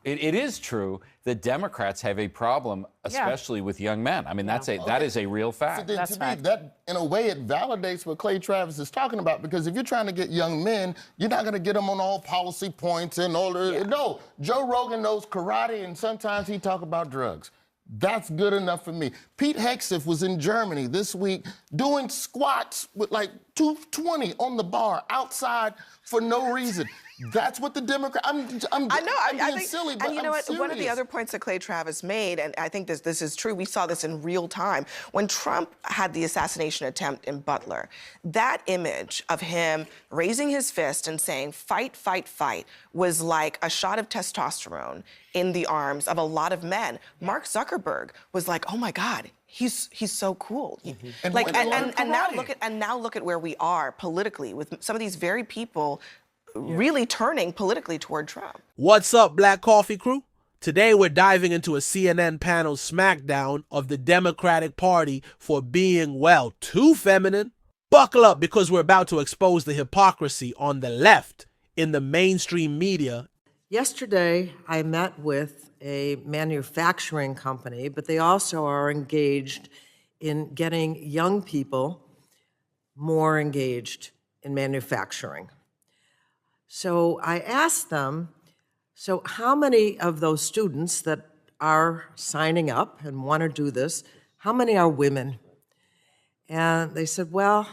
It is true that Democrats have a problem, especially with young men. I mean, that is a real fact. So to me, that, in a way, it validates what Clay Travis is talking about, because if you're trying to get young men, you're not going to get them on all policy points and all the... No, Joe Rogan knows karate, and sometimes he talk about drugs. That's good enough for me. Pete Hegseth was in Germany this week doing squats with like 220 on the bar outside for no reason. That's what the Democrats... I'm being silly, but and you know what? serious. One of the other points that Clay Travis made, and I think this is true, we saw this in real time, when Trump had the assassination attempt in Butler, that image of him raising his fist and saying, fight, fight, fight, was like a shot of testosterone in the arms of a lot of men. Mark Zuckerberg was like, oh my God, he's so cool. And now look at where we are politically with some of these very people really turning politically toward Trump. What's up, Black Coffee Crew? Today we're diving into a CNN panel smackdown of the Democratic Party for being, well, too feminine. Buckle up, because we're about to expose the hypocrisy on the left in the mainstream media. Yesterday, I met with a manufacturing company, but they also are engaged in getting young people more engaged in manufacturing. So I asked them, so how many of those students that are signing up and want to do this, how many are women? And they said, well,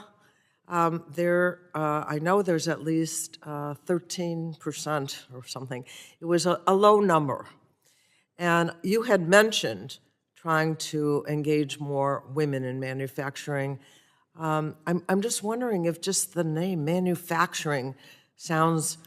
I know there's at least 13% or something. It was a low number. And you had mentioned trying to engage more women in manufacturing. I'm just wondering if just the name manufacturing sounds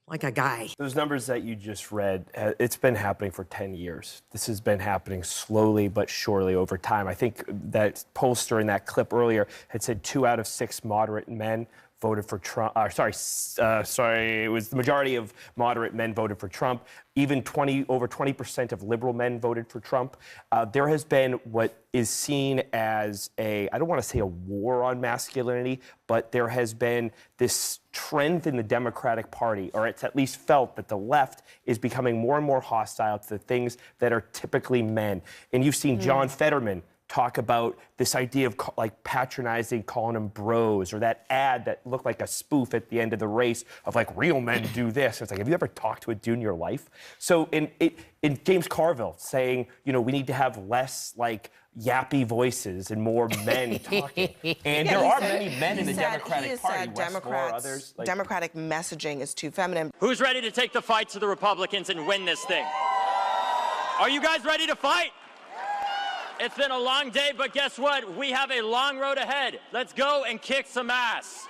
like a guy. Those numbers that you just read, it's been happening for 10 years. This has been happening slowly but surely over time. I think that pollster in that clip earlier had said 2 out of 6 moderate men voted for Trump. It was the majority of moderate men voted for Trump. Even over 20% of liberal men voted for Trump. There has been what is seen as I don't want to say a war on masculinity, but there has been this trend in the Democratic Party, or it's at least felt that the left is becoming more and more hostile to the things that are typically men. And you've seen John Fetterman talk about this idea of like patronizing, calling them bros, or that ad that looked like a spoof at the end of the race of like, real men do this. It's like, have you ever talked to a dude in your life? So in James Carville saying, you know, we need to have less like yappy voices and more men talking. And there are many men in the Democratic Party, others. Democratic messaging is too feminine. Who's ready to take the fight to the Republicans and win this thing? Are you guys ready to fight? It's been a long day, but guess what? We have a long road ahead. Let's go and kick some ass.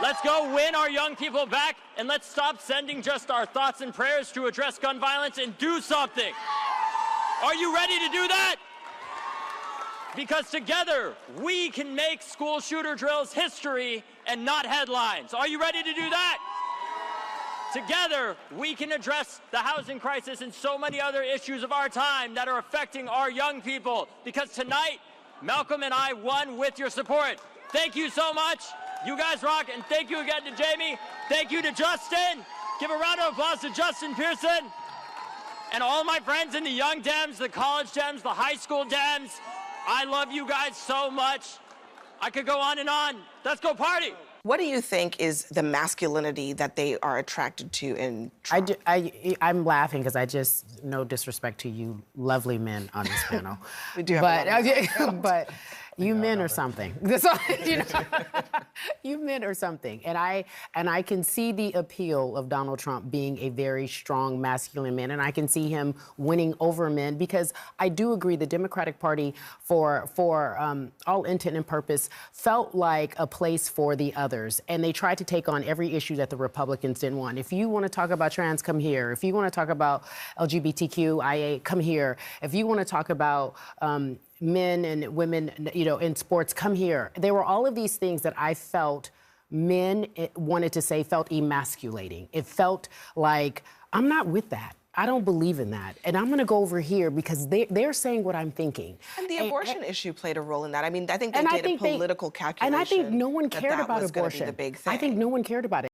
Let's go win our young people back, and let's stop sending just our thoughts and prayers to address gun violence and do something. Are you ready to do that? Because together, we can make school shooter drills history and not headlines. Are you ready to do that? Together, we can address the housing crisis and so many other issues of our time that are affecting our young people. Because tonight, Malcolm and I won with your support. Thank you so much. You guys rock, and thank you again to Jamie. Thank you to Justin. Give a round of applause to Justin Pearson. And all my friends in the young Dems, the college Dems, the high school Dems. I love you guys so much. I could go on and on. Let's go party. What do you think is the masculinity that they are attracted to in Trump? I'm laughing because I just, no disrespect to you lovely men on this panel. We do have but you men are something. That's all, you know. You men are something. And I can see the appeal of Donald Trump being a very strong masculine man, and I can see him winning over men, because I do agree the Democratic Party, for all intent and purpose, felt like a place for the others. And they tried to take on every issue that the Republicans didn't want. If you want to talk about trans, come here. If you want to talk about LGBTQIA, come here. If you want to talk about men and women, you know, in sports, come here. There were all of these things that I felt men wanted to say felt emasculating. It felt like, I'm not with that. I don't believe in that. And I'm going to go over here because they're saying what I'm thinking. And the abortion issue played a role in that. I mean, I think they did a political calculation. And I think no one cared about abortion. the big thing. I think no one cared about it.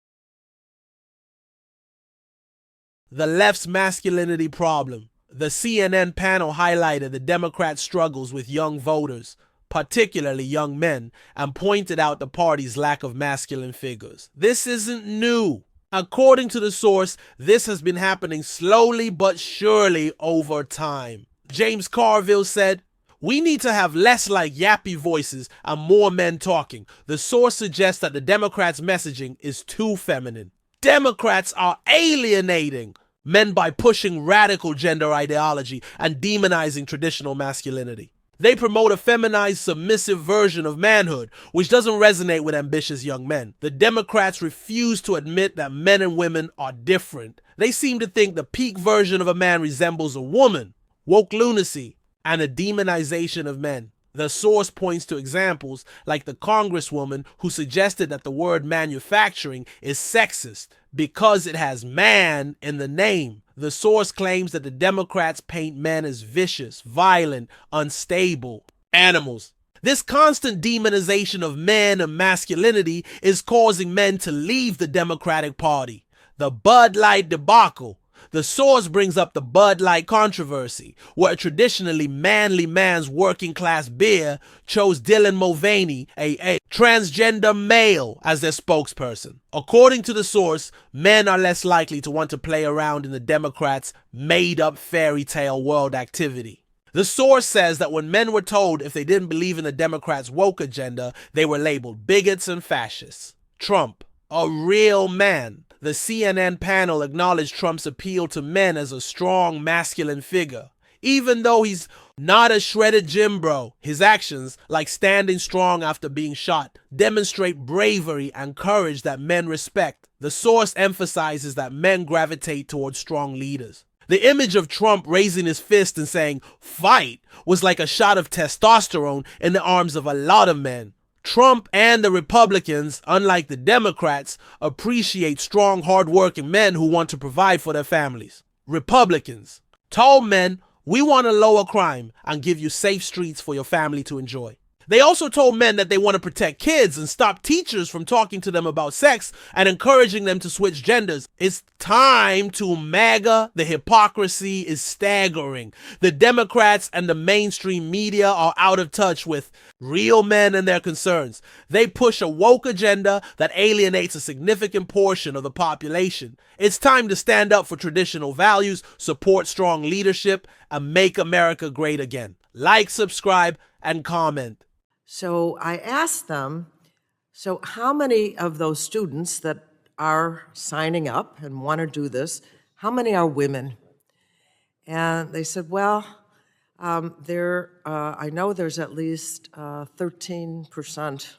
The left's masculinity problem. The CNN panel highlighted the Democrats' struggles with young voters, particularly young men, and pointed out the party's lack of masculine figures. This isn't new. According to the source, this has been happening slowly but surely over time. James Carville said, "We need to have less like yappy voices and more men talking. The source suggests that the Democrats' messaging is too feminine. Democrats are alienating men by pushing radical gender ideology and demonizing traditional masculinity. They promote a feminized, submissive version of manhood, which doesn't resonate with ambitious young men. The Democrats refuse to admit that men and women are different. They seem to think the peak version of a man resembles a woman, woke lunacy, and a demonization of men." The source points to examples like the congresswoman who suggested that the word manufacturing is sexist because it has man in the name. The source claims that the Democrats paint men as vicious, violent, unstable animals. This constant demonization of men and masculinity is causing men to leave the Democratic Party. The Bud Light debacle. The source brings up the Bud Light controversy, where a traditionally manly man's working class beer chose Dylan Mulvaney, a transgender male, as their spokesperson. According to the source, men are less likely to want to play around in the Democrats' made-up fairy tale world activity. The source says that when men were told if they didn't believe in the Democrats' woke agenda, they were labeled bigots and fascists. Trump, a real man. The CNN panel acknowledged Trump's appeal to men as a strong masculine figure. Even though he's not a shredded gym bro, his actions, like standing strong after being shot, demonstrate bravery and courage that men respect. The source emphasizes that men gravitate towards strong leaders. The image of Trump raising his fist and saying, "Fight," was like a shot of testosterone in the arms of a lot of men. Trump and the Republicans, unlike the Democrats, appreciate strong, hard-working men who want to provide for their families. Republicans told men, "We want to lower crime and give you safe streets for your family to enjoy." They also told men that they want to protect kids and stop teachers from talking to them about sex and encouraging them to switch genders. It's time to MAGA. The hypocrisy is staggering. The Democrats and the mainstream media are out of touch with real men and their concerns. They push a woke agenda that alienates a significant portion of the population. It's time to stand up for traditional values, support strong leadership, and make America great again. Like, subscribe, and comment. So I asked them, so how many of those students that are signing up and want to do this, how many are women? And they said, well, I know there's at least 13%